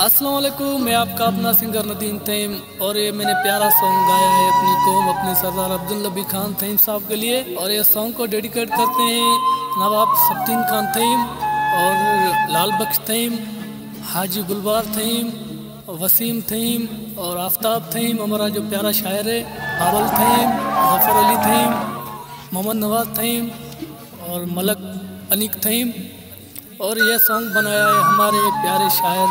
अस्सलाम वालेकुम। मैं आपका अपना सिंगर नदीम तईम और ये मैंने प्यारा सॉन्ग गाया है अपनी कौम अपने सरदार अब्दुल नबी खान तईम साहब के लिए। और ये सॉन्ग को डेडिकेट करते हैं नवाब सब्तीन खान तईम और लाल बख्श तईम, हाजी गुलबार तईम, वसीम तईम और आफ्ताब तईम, हमारा जो प्यारा शायर है बाबल तईम, जफर अली तईम, मोहम्मद नवाज तईम और मलक अनीक तईम। और यह सॉन्ग बनाया है हमारे प्यारे शायर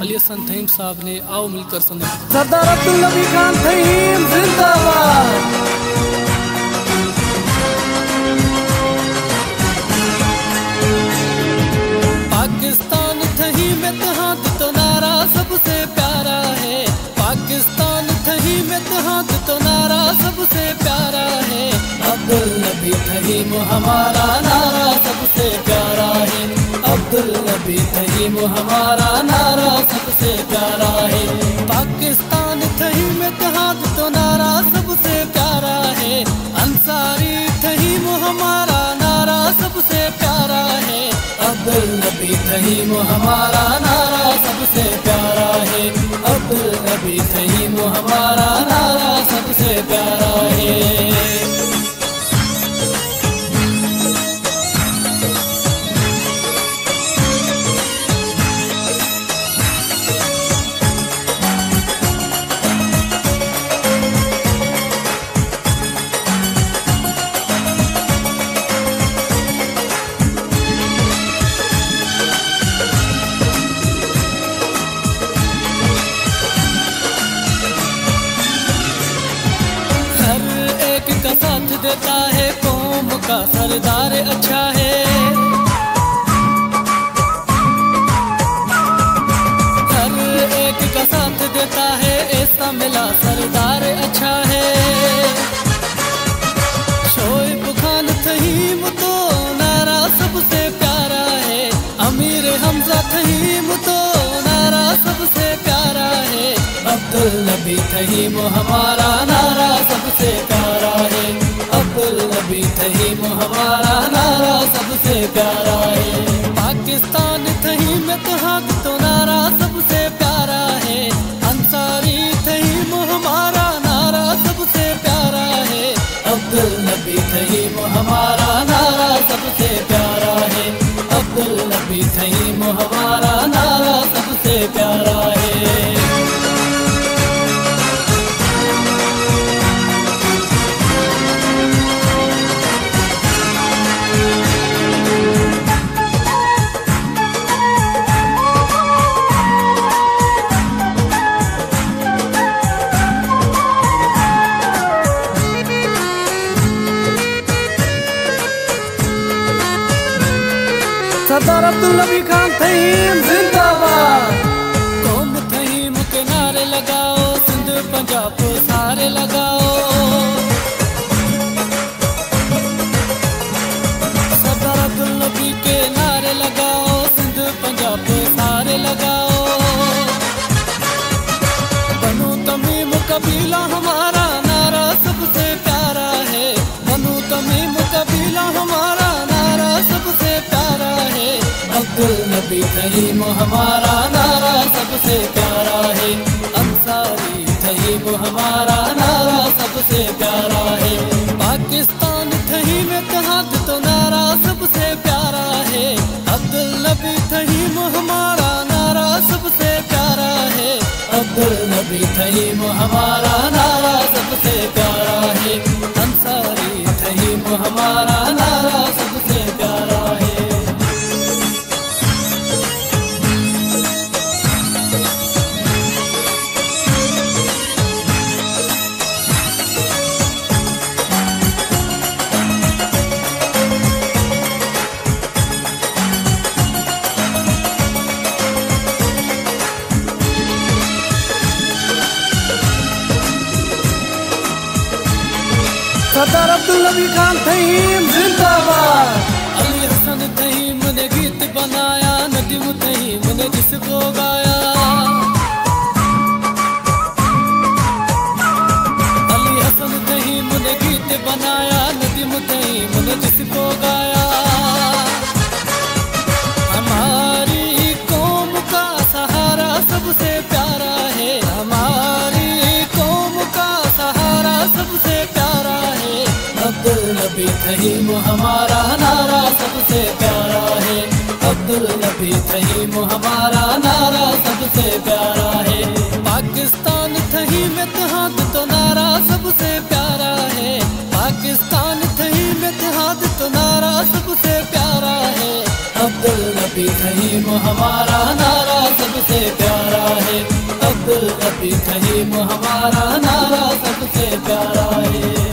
अली हसन तईम साहब ने। आओ मिलकर सुने। सरदार अब्दुल नबी खान तईम जिंदाबाद। पाकिस्तान थही में तहाँ तो नारा सबसे प्यारा है। पाकिस्तान थही में तहाँ तो नारा सबसे प्यारा है। अब्दुल नबी तईम हमारा नारा सबसे प्यारा है। अब्दुल नबी तईम हमारा नारा सबसे प्यारा है। पाकिस्तान थही में तहाँ तो नारा सबसे प्यारा है। अंसारी तईम हमारा नारा सबसे प्यारा है। अब्दुल नबी तईम हमारा नारा सबसे प्यारा है। अब्दुल नबी तईम हमारा नारा सबसे प्यारा है। देता है कौम का सरदार अच्छा है। हर एक का साथ देता है ऐसा मिला सरदार अच्छा है। शोएब खान तईम तो नारा सबसे प्यारा है। अमीर हमजा तईम तो नारा सबसे प्यारा है। अब्दुल नबी तईम हमारा नारा सबसे प्यारा है। अब्दुल नबी तईम हमारा नारा सबसे प्यारा है। पाकिस्तान तईम में तो नारा सबसे प्यारा है। अंसारी तईम हमारा नारा सबसे प्यारा है। अब्दुल नबी तईम हमारा नारा सबसे प्यारा है। अब्दुल नबी तईम हमारा नारा सबसे प्यारा है। सरदार अब्दुल नबी खान तईम जिंदाबाद। कौम तईम के नारे लगाओ, सिंध पंजाब सारे लगाओ। सरदार अब्दुल नबी के नारे लगाओ, सिंध पंजाब सारे लगाओ। बनु तमीम कबीला हमारा नारा सबसे प्यारा है। बनु तमीम कबीला हमारा नारा सबसे प्यारा है। अब्दुल नबी तईम हमारा नारा सबसे प्यारा है। अंसारी तईम हमारा नारा सबसे प्यारा है। पाकिस्तान तईम में तहाँ तो नारा सबसे प्यारा है। अब्दुल नबी तईम हमारा नारा सबसे प्यारा है। अब्दुल नबी तईम हमारा नारा सबसे प्यारा है। अंसारी तईम हमारा नारा सबसे प्यारा है। सरदार अब्दुल नबी खान तईम जिंदाबाद। अली हसन तईम ने गीत बनाया, नदीम तईम ने जिसको गाया। अली हसन तईम ने गीत बनाया, नदीम तईम ने जिसको गाया। हमारी कौम का सहारा नबी तहीम हमारा नारा सबसे प्यारा है। अब्दुल नबी तहीम हमारा नारा सबसे प्यारा है। पाकिस्तान तहीम इत्तेहाद तो नारा सबसे प्यारा है। पाकिस्तान तहीम इत्तेहाद तो नारा सबसे प्यारा है। अब्दुल नबी तहीम हमारा नारा सबसे प्यारा है। अब्दुल नबी तहीम हमारा नारा सबसे प्यारा है।